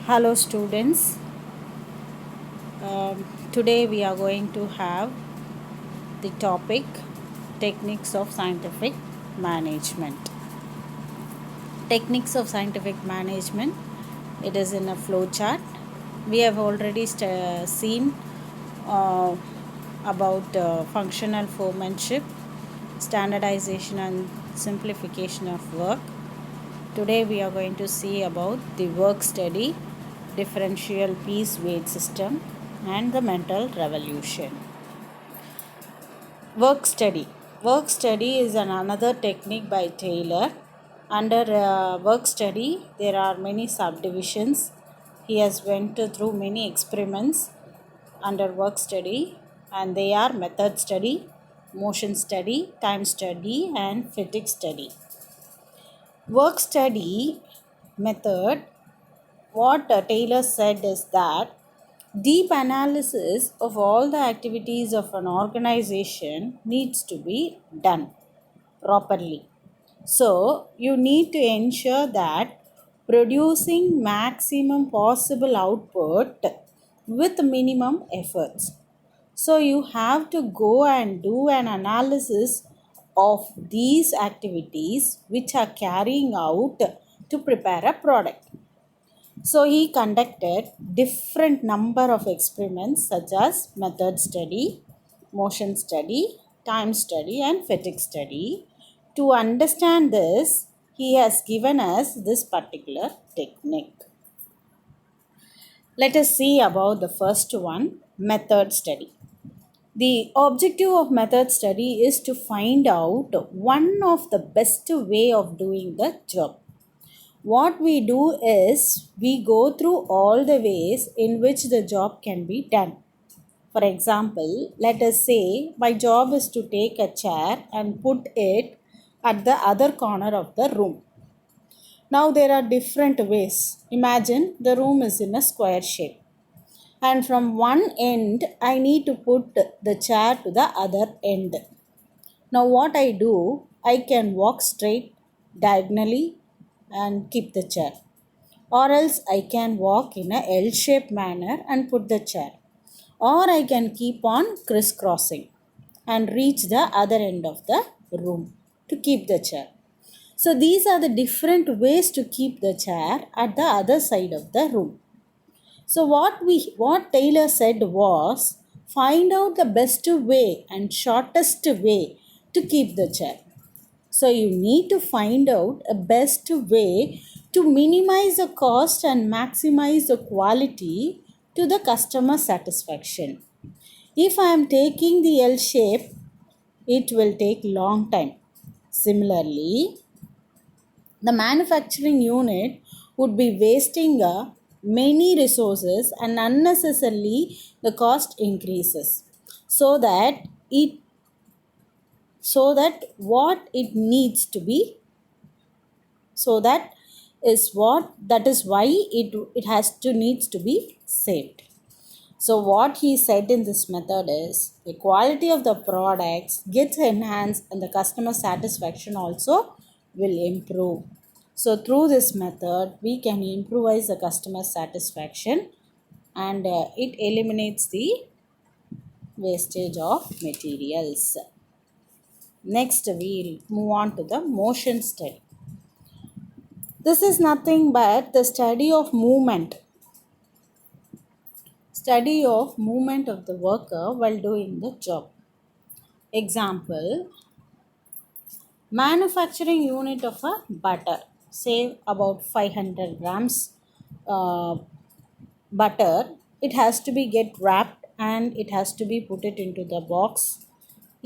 Hello students. Today we are going to have the topic techniques of scientific management. Techniques of scientific management. It is in a flow chart. We have already seen uh, about functional foremanship, standardization and simplification of work. Today we are going to see about the work study, differential piece weight system and the mental revolution. Work study. Work study is another technique by Taylor. Under work study, there are many subdivisions. He has went through many experiments under work study, and they are method study, motion study, time study, and fatigue study. Work study method, what Taylor said is that deep analysis of all the activities of an organization needs to be done properly. So, you need to ensure that producing maximum possible output with minimum efforts. So, you have to go and do an analysis of these activities which are carrying out to prepare a product. So he conducted different number of experiments such as method study, motion study, time study and fatigue study. To understand this, he has given us this particular technique. Let us see about the first one, method study. The objective of method study is to find out one of the best way of doing the job. What we do is we go through all the ways in which the job can be done. For example, let us say my job is to take a chair and put it at the other corner of the room. Now there are different ways. Imagine the room is in a square shape, and from one end I need to put the chair to the other end. Now what I do, I can walk straight diagonally and keep the chair, or else I can walk in a L-shaped manner and put the chair, or I can keep on crisscrossing and reach the other end of the room to keep the chair. So these are the different ways to keep the chair at the other side of the room. So what Taylor said was, find out the best way and shortest way to keep the chair. So you need to find out a best way to minimize the cost and maximize the quality to the customer satisfaction. If I am taking the L shape, it will take long time. Similarly, the manufacturing unit would be wasting many resources and unnecessarily the cost increases, so that it what it needs to be, so that is why it has to needs to be saved. So what he said in this method is the quality of the products gets enhanced and the customer satisfaction also will improve. So through this method we can improvise the customer satisfaction, and it eliminates the wastage of materials. Next we'll move on to the motion study. This is nothing but the study of movement of the worker while doing the job. Example, manufacturing unit of a butter, say about 500 grams uh, butter. It has to be get wrapped and it has to be put it into the box.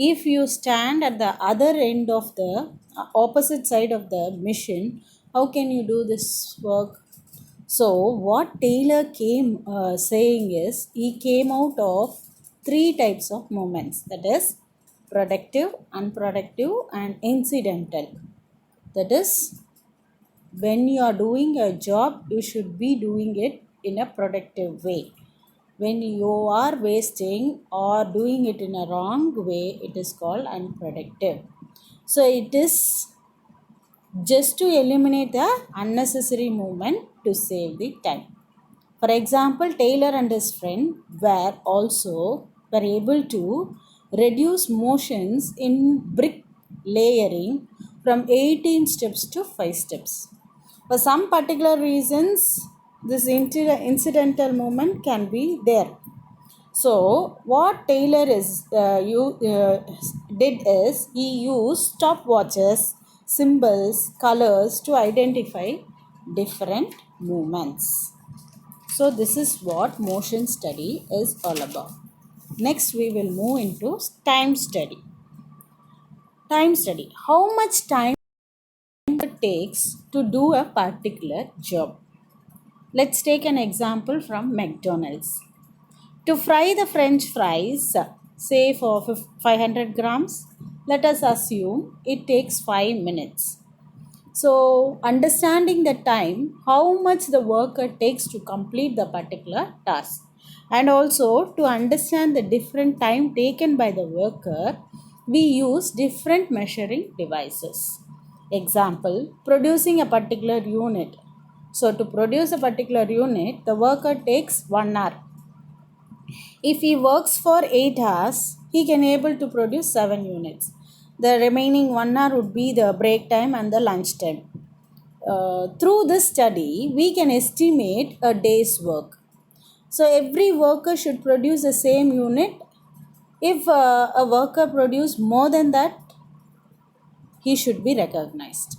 If you stand at the other end of the opposite side of the machine, how can you do this work? So what Taylor came saying is, he came out of three types of movements, that is productive, unproductive and incidental. That is, when you are doing a job, you should be doing it in a productive way. When you are wasting or doing it in a wrong way, it is called unproductive. So it is just to eliminate the unnecessary movement to save the time. For example, Taylor and his friend were able to reduce motions in brick layering from 18 steps to 5 steps. For some particular reasons, this incidental movement can be there. So, what Taylor did is he used stopwatches, symbols, colors to identify different movements. So, this is what motion study is all about. Next, we will move into time study. Time study. How much time it takes to do a particular job? Let's take an example from McDonald's. To fry the French fries, say for 500 grams, let us assume it takes 5 minutes. So, understanding the time, how much the worker takes to complete the particular task, and also to understand the different time taken by the worker, we use different measuring devices. Example, producing a particular unit. So, to produce a particular unit, the worker takes 1 hour. If he works for 8 hours, he can able to produce 7 units. The remaining 1 hour would be the break time and the lunch time. Through this study, we can estimate a day's work. So every worker should produce the same unit. If a worker produce more than that, he should be recognized.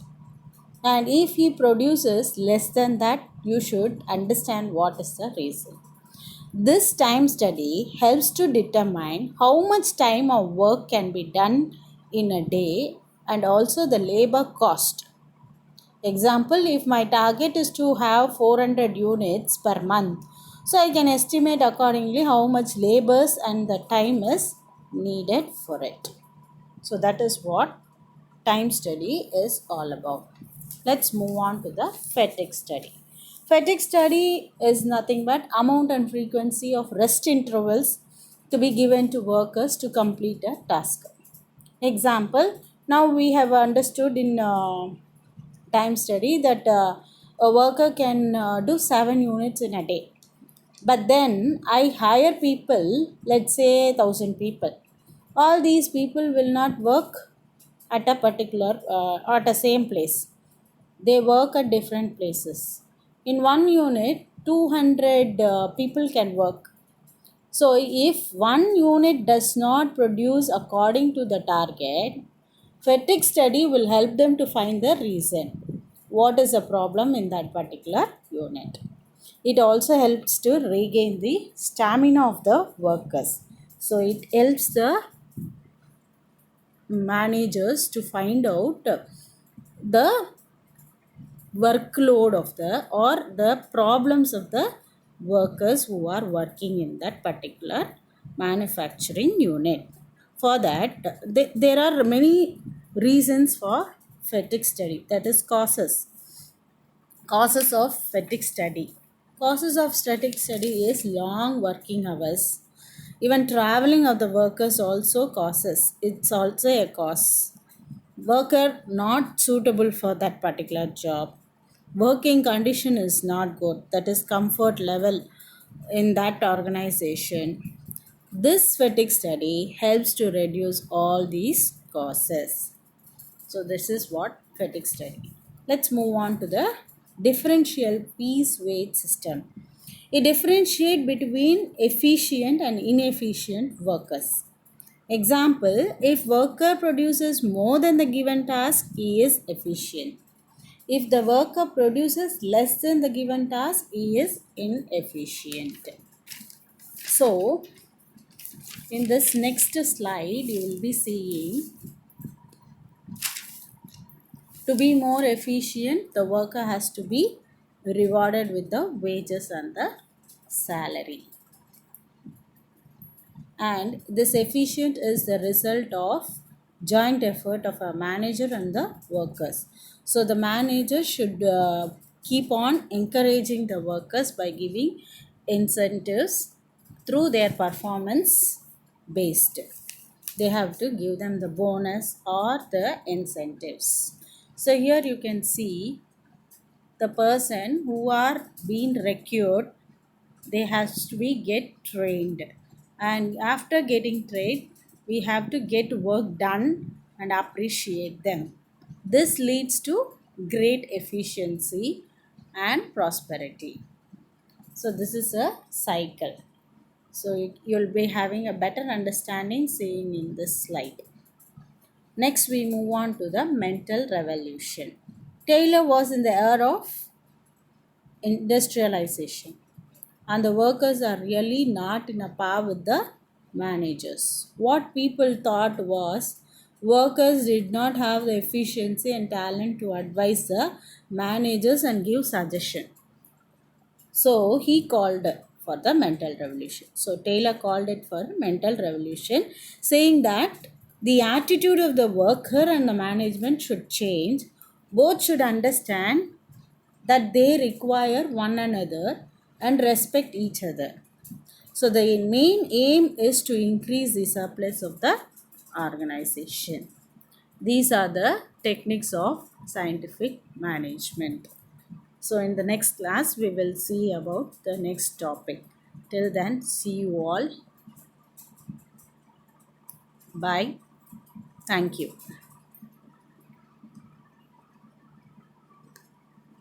And if he produces less than that, you should understand what is the reason. This time study helps to determine how much time of work can be done in a day and also the labor cost. Example, if my target is to have 400 units per month, so I can estimate accordingly how much labors and the time is needed for it. So that is what time study is all about. Let's move on to the fatigue study. Fatigue study is nothing but amount and frequency of rest intervals to be given to workers to complete a task. Example, now we have understood in time study that a worker can do 7 units in a day. But then I hire people, let's say 1000 people. All these people will not work at a particular at a same place. They work at different places. In one unit, 200 people can work. So if one unit does not produce according to the target, fatigue study will help them to find the reason. What is the problem in that particular unit? It also helps to regain the stamina of the workers. So it helps the managers to find out the workload of the or the problems of the workers who are working in that particular manufacturing unit. For that, there are many reasons for fatigue study, that is causes of fatigue study. Causes of fatigue study is long working hours. Even traveling of the workers also causes, it's also a cause. Worker not suitable for that particular job. Working condition is not good, that is comfort level in that organization. This fatigue study helps to reduce all these causes. So this is what fatigue study. Let's move on to the differential piece weight system. It differentiates between efficient and inefficient workers. Example, if worker produces more than the given task, he is efficient. If the worker produces less than the given task, he is inefficient. So, in this next slide, you will be seeing to be more efficient, the worker has to be rewarded with the wages and the salary. And this efficient is the result of joint effort of a manager and the workers. So the manager should keep on encouraging the workers by giving incentives through their performance based. They have to give them the bonus or the incentives. So here you can see the person who are being recruited They has to be get trained, and after getting trained, we have to get work done and appreciate them. This leads to great efficiency and prosperity. So this is a cycle. So you'll be having a better understanding seeing in this slide. Next, we move on to the mental revolution. Taylor was in the era of industrialization, and the workers are really not in a par with the managers. What people thought was workers did not have the efficiency and talent to advise the managers and give suggestion. So he called for the mental revolution. So Taylor called it for mental revolution, saying that the attitude of the worker and the management should change. Both should understand that they require one another and respect each other. So the main aim is to increase the surplus of the organization. These are the techniques of scientific management. So in the next class, we will see about the next topic. Till then, see you all. Bye. Thank you.